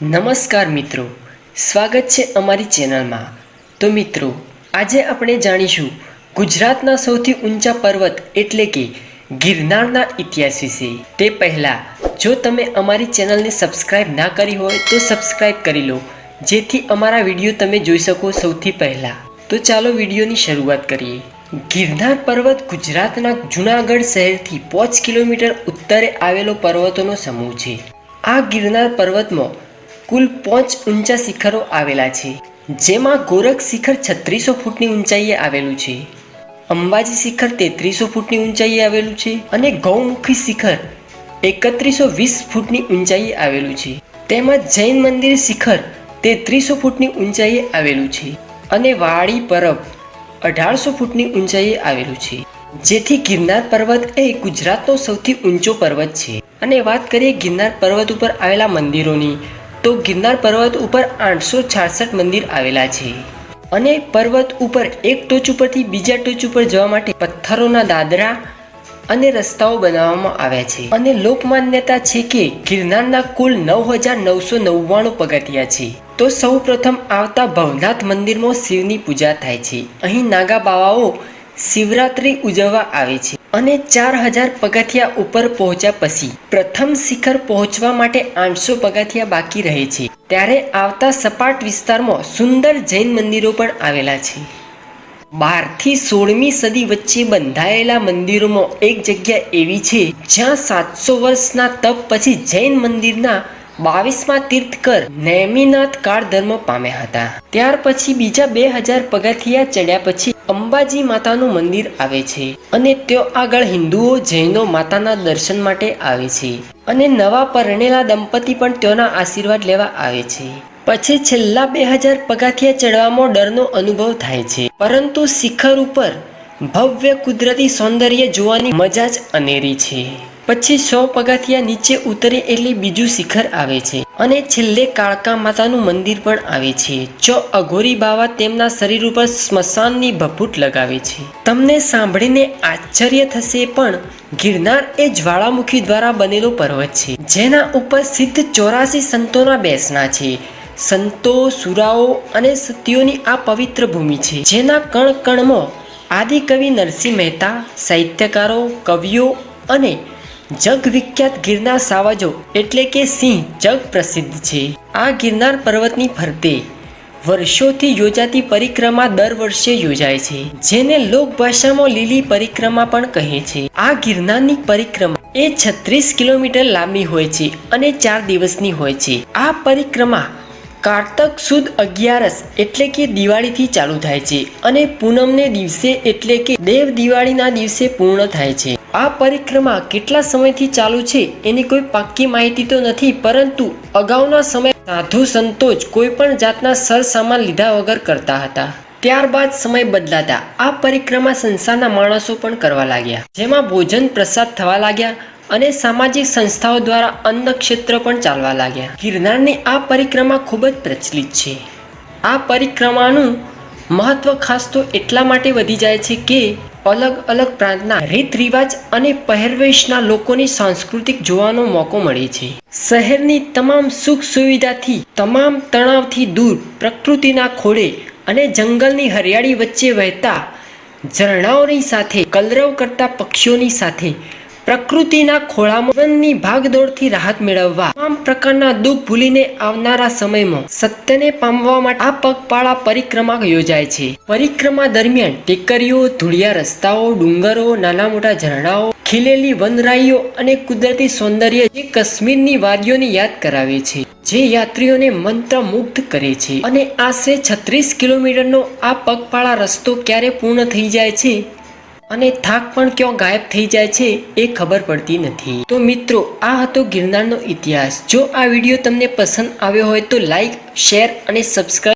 નમસ્કાર મિત્રો, સ્વાગત છે અમારી ચેનલમાં। તો મિત્રો, આજે આપણે જાણીશું ગુજરાતના સૌથી ઊંચા પર્વત એટલે કે ગિરનારના ઇતિહાસ વિશે। તે પહેલાં જો તમે અમારી ચેનલને સબસ્ક્રાઈબ ના કરી હોય તો સબસ્ક્રાઈબ કરી લો, જેથી અમારા વિડીયો તમે જોઈ શકો સૌથી પહેલાં। તો ચાલો વિડીયોની શરૂઆત કરીએ। ગિરનાર પર્વત ગુજરાતના જૂનાગઢ શહેરથી 5 કિલોમીટર ઉત્તરે આવેલો પર્વતોનો સમૂહ છે। આ ગિરનાર પર્વતમાં કુલ 5 ઊંચા શિખરો આવેલા છે, જેમાં ગોરખ શિખર 3600 ફૂટની ઊંચાઈએ આવેલું છે, અંબાજી શિખર 3300 ફૂટની ઊંચાઈએ આવેલું છે અને ગૌમુખી શિખર 3120 ફૂટની ઊંચાઈએ આવેલું છે। તેમજ જૈન મંદિર શિખર 3300 ફૂટની ઊંચાઈએ આવેલું છે અને વાડી પરબ 1800 ફૂટની ઊંચાઈએ આવેલું છે, જેથી ગિરનાર પર્વત એ ગુજરાતનો સૌથી ઊંચો પર્વત છે। અને વાત કરીએ ગિરનાર પર્વત ઉપર આવેલા મંદિરોની, તો ગિરનાર પર્વત ઉપર 866 મંદિર આવેલા છે અને પર્વત ઉપર એક ટોચ ઉપરથી બીજા ટોચ ઉપર જવા માટે પથ્થરોના દાદરા અને રસ્તાઓ બનાવવામાં આવ્યા છે। અને લોકમાન્યતા છે કે ગિરનારના કુલ 9999 પગથિયા છે। તો સૌ પ્રથમ આવતા ભવનાથ મંદિરમાં શિવની પૂજા થાય છે। અહીં નાગા બાવાઓ શિવરાત્રિ ઉજવવા આવે છે અને 4000 પગથિયા ઉપર પહોંચ્યા પછી પ્રથમ શિખર પહોંચવા માટે 800 પગથિયા બાકી રહે છે। ત્યારે આવતા સપાટ વિસ્તારમાં સુંદર જૈન મંદિરો પણ આવેલા છે। 12 થી 16મી સદી વચ્ચે બંધાયેલા મંદિરોમાં એક જગ્યા એવી છે જ્યાં 700 વર્ષના તપ પછી જૈન મંદિરના 22મા તીર્થકર નેમિનાથ કાળ ધર્મ પામ્યા હતા। ત્યાર પછી બીજા 2000 પગથિયા ચડ્યા પછી અંબાજી માતાનું મંદિર આવે છે અને ત્યાં આગળ હિન્દુઓ જૈનો માતાના દર્શન માટે આવે છે અને નવા પરણેલા દંપતી પણ ત્યાંના આશીર્વાદ લેવા આવે છે। પછી છેલ્લા 2000 પગથિયા ચડવામાં ડરનો અનુભવ થાય છે, પરંતુ શિખર ઉપર ભવ્ય કુદરતી સૌંદર્ય જોવાની મજા જ અનેરી છે। પછી 100 પગથિયા નીચે ઉતરે એટલે બીજું શિખર આવે છે અને છેલ્લે કાળકા માતાનું મંદિર પણ આવે છે, જો અઘોરી બાવા તેમના શરીર ઉપર સ્મશાનની ભભૂત લગાવે છે। તમને સાંભળીને આશ્ચર્ય થશે, પણ ગિરનાર એ જ્વાળામુખી દ્વારા બનેલો પર્વત છે, જેના ઉપર સિદ્ધ 84 સંતોના બેસણા છે। સંતો, સુરાઓ અને સતીઓની આ પવિત્ર ભૂમિ છે, જેના કણ કણમાં આદિકવિ નરસિંહ મહેતા, સાહિત્યકારો, કવિઓ અને જગવિખ્યાત ગિરનાર સાવજો એટલે કે સિંહ જગ પ્રસિદ્ધ છે। આ ગિરનાર પર્વતની ફરતે વર્ષોથી યોજાતી પરિક્રમા દર વર્ષે યોજાય છે, જેને લોકભાષામાં લીલી પરિક્રમા પણ કહે છે। આ ગિરનારની પરિક્રમા એ 36 કિલોમીટર લાંબી હોય છે અને 4 દિવસની હોય છે। આ પરિક્રમા કારતક સુદ 11 એટલે કે દિવાળીથી ચાલુ થાય છે અને પૂનમને દિવસે એટલે કે દેવ દિવાળીના દિવસે પૂર્ણ થાય છે। આ પરિક્રમા કેટલા સમયથી ચાલુ છે એની કોઈ પાક્કી માહિતી તો નથી, પરંતુ અગાઉના સમય સાધુ સંતો જ કોઈ પણ જાતના સરસામાન લીધા વગર કરતા હતા। ત્યારબાદ સમય બદલાતા આ પરિક્રમા સંસારના માણસો પણ કરવા લાગ્યા, જેમાં ભોજન પ્રસાદ થવા લાગ્યા અને સામાજિક સંસ્થાઓ દ્વારા અન્ન ક્ષેત્ર પણ ચાલવા લાગ્યા। ગિરનારની આ પરિક્રમા ખૂબ જ પ્રચલિત છે। આ પરિક્રમાનું મહત્વ ખાસ તો એટલા માટે વધી જાય છે કે અલગ અલગ પ્રાંતના રીત રિવાજ અને પહેરવેશના લોકોની સાંસ્કૃતિક જોવાનો મોકો મળે છે। શહેરની તમામ સુખ સુવિધાથી, તમામ તણાવથી દૂર પ્રકૃતિના ખોળે અને જંગલની હરિયાળી વચ્ચે વહેતા ઝરણાઓની સાથે, કલરવ કરતા પક્ષીઓની સાથે પ્રકૃતિના ખોળામાં જીવનની ભાગદોડથી રાહત મેળવવા, તમામ પ્રકારના દુઃખ ભૂલીને આવનારા સમયમાં સત્યને પામવા માટે આ પગપાળા પરિક્રમા યોજાય છે। પરિક્રમા દરમિયાન ટેકરીઓ, ધૂળિયા રસ્તાઓ, ડુંગરો, નાના મોટા ઝરણાઓ, ખીલેલી વનરાઈઓ અને કુદરતી સૌંદર્ય જે કાશ્મીરની વાદીઓની યાદ કરાવે છે, જે યાત્રીઓને મંત્રમુગ્ધ કરે છે। અને આશરે 36 કિલોમીટરનો આ પગપાળા રસ્તો ક્યારે પૂર્ણ થઈ જાય છે અને થાક પણ ક્યાં ગાયબ થઈ જાય છે એ ખબર પડતી નથી। તો મિત્રો, આ હતો ગિરનારનો ઇતિહાસ। જો આ વિડીયો તમને પસંદ આવ્યો હોય તો લાઈક, શેર અને સબસ્ક્રાઈબ